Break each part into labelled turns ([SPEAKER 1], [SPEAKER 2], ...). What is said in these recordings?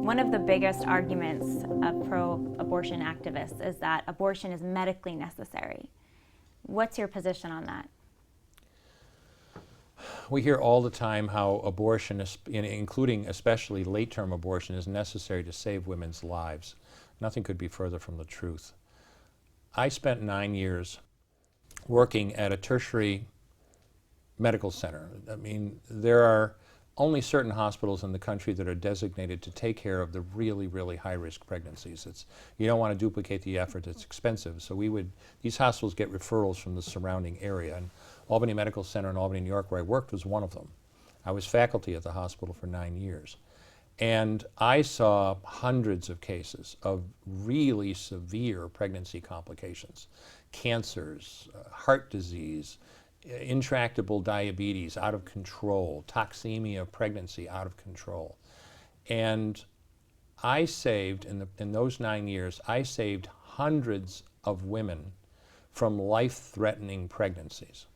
[SPEAKER 1] One of the biggest arguments of pro-abortion activists is that abortion is medically necessary. What's your position on that?
[SPEAKER 2] We hear all the time how abortion, including especially late-term abortion, is necessary to save women's lives. Nothing could be further from the truth. I spent 9 years working at a tertiary medical center. I mean, there are only certain hospitals in the country that are designated to take care of the really, really high-risk pregnancies. You don't want to duplicate the effort, it's expensive. So these hospitals get referrals from the surrounding area. And Albany Medical Center in Albany, New York, where I worked, was one of them. I was faculty at the hospital for 9 years. And I saw hundreds of cases of really severe pregnancy complications, cancers, heart disease, intractable diabetes out of control, toxemia of pregnancy out of control. And I saved, in those 9 years, I saved hundreds of women from life-threatening pregnancies.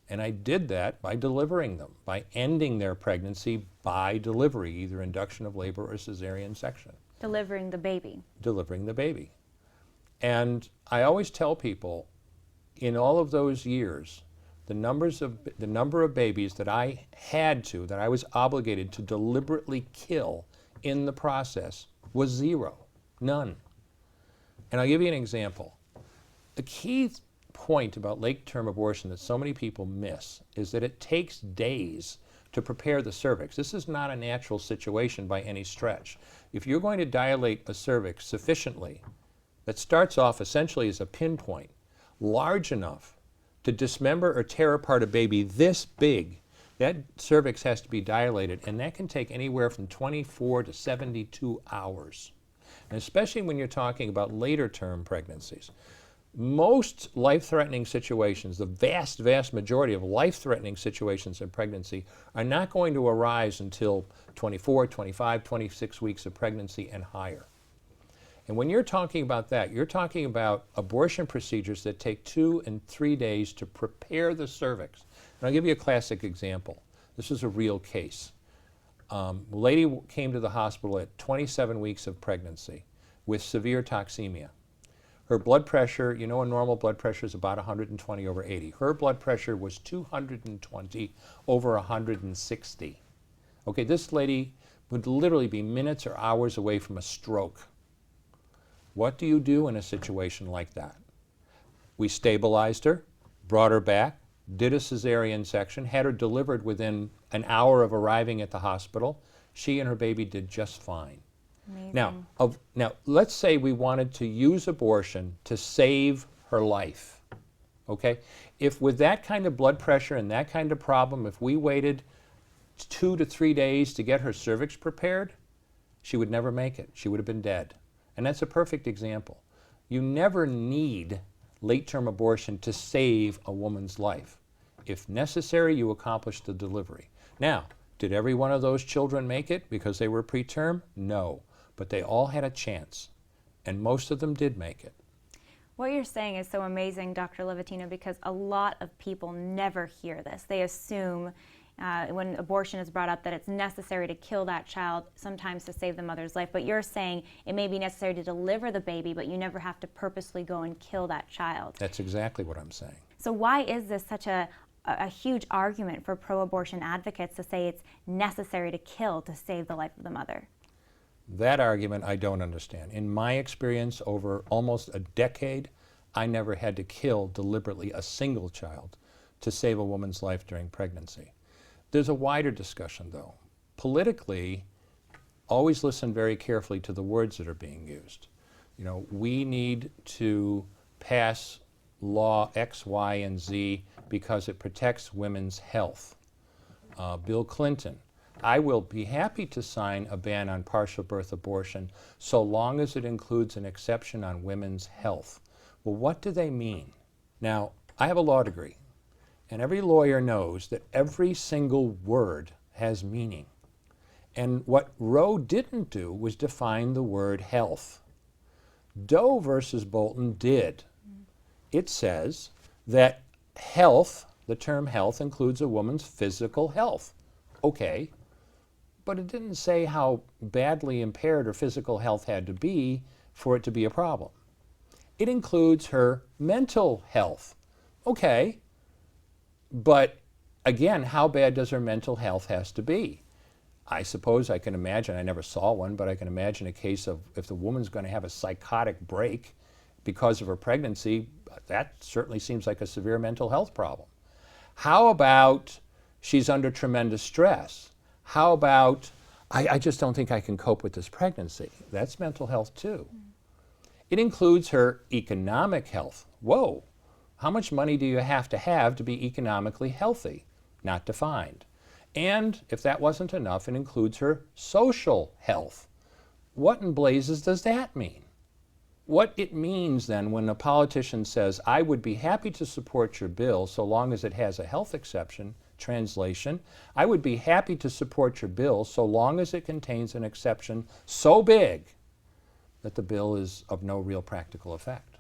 [SPEAKER 2] And I did that by delivering them, by ending their pregnancy by delivery, either induction of labor or cesarean section.
[SPEAKER 1] Delivering the baby.
[SPEAKER 2] Delivering the baby. And I always tell people, in all of those years, the number of babies that I was obligated to deliberately kill in the process was zero, none. And I'll give you an example. The key point about late-term abortion that so many people miss is that it takes days to prepare the cervix. This is not a natural situation by any stretch. If you're going to dilate a cervix sufficiently, that starts off essentially as a pinpoint, large enough to dismember or tear apart a baby this big, that cervix has to be dilated, and that can take anywhere from 24 to 72 hours. And especially when you're talking about later term pregnancies. Most life-threatening situations, the vast, vast majority of life-threatening situations in pregnancy are not going to arise until 24, 25, 26 weeks of pregnancy and higher. And when you're talking about that, you're talking about abortion procedures that take 2 and 3 days to prepare the cervix. And I'll give you a classic example. This is a real case. A lady came to the hospital at 27 weeks of pregnancy with severe toxemia. Her blood pressure, you know, a normal blood pressure is about 120 over 80. Her blood pressure was 220 over 160. Okay, this lady would literally be minutes or hours away from a stroke. What do you do in a situation like that? We stabilized her, brought her back, did a cesarean section, had her delivered within an hour of arriving at the hospital. She and her baby did just fine.
[SPEAKER 1] Amazing.
[SPEAKER 2] Now, let's say we wanted to use abortion to save her life, okay? If with that kind of blood pressure and that kind of problem, if we waited 2 to 3 days to get her cervix prepared, she would never make it. She would have been dead. And that's a perfect example. You never need late-term abortion to save a woman's life. If necessary, you accomplish the delivery. Now, did every one of those children make it because they were preterm? No. But they all had a chance, and most of them did make it.
[SPEAKER 1] What you're saying is so amazing, Dr. Levatino, because a lot of people never hear this. They assume when abortion is brought up that it's necessary to kill that child, sometimes to save the mother's life. But you're saying it may be necessary to deliver the baby, but you never have to purposely go and kill that child.
[SPEAKER 2] That's exactly what I'm saying.
[SPEAKER 1] So why is this such a huge argument for pro-abortion advocates to say it's necessary to kill to save the life of the mother?
[SPEAKER 2] That argument I don't understand. In my experience over almost a decade, I never had to kill deliberately a single child to save a woman's life during pregnancy. There's a wider discussion, though. Politically, always listen very carefully to the words that are being used. You know, we need to pass law X, Y, and Z because it protects women's health. Bill Clinton, I will be happy to sign a ban on partial birth abortion so long as it includes an exception on women's health. Well, what do they mean? Now, I have a law degree, and every lawyer knows that every single word has meaning. And what Roe didn't do was define the word health. Doe versus Bolton did. It says that health, the term health, includes a woman's physical health. Okay, but it didn't say how badly impaired her physical health had to be for it to be a problem. It includes her mental health. Okay, but again, how bad does her mental health has to be? I suppose I can imagine, I never saw one, but I can imagine a case of if the woman's going to have a psychotic break because of her pregnancy, that certainly seems like a severe mental health problem. How about she's under tremendous stress? How about, I just don't think I can cope with this pregnancy? That's mental health too. It includes her economic health. Whoa, how much money do you have to be economically healthy? Not defined. And if that wasn't enough, it includes her social health. What in blazes does that mean? What it means then when a politician says, I would be happy to support your bill so long as it has a health exception, translation, I would be happy to support your bill so long as it contains an exception so big that the bill is of no real practical effect.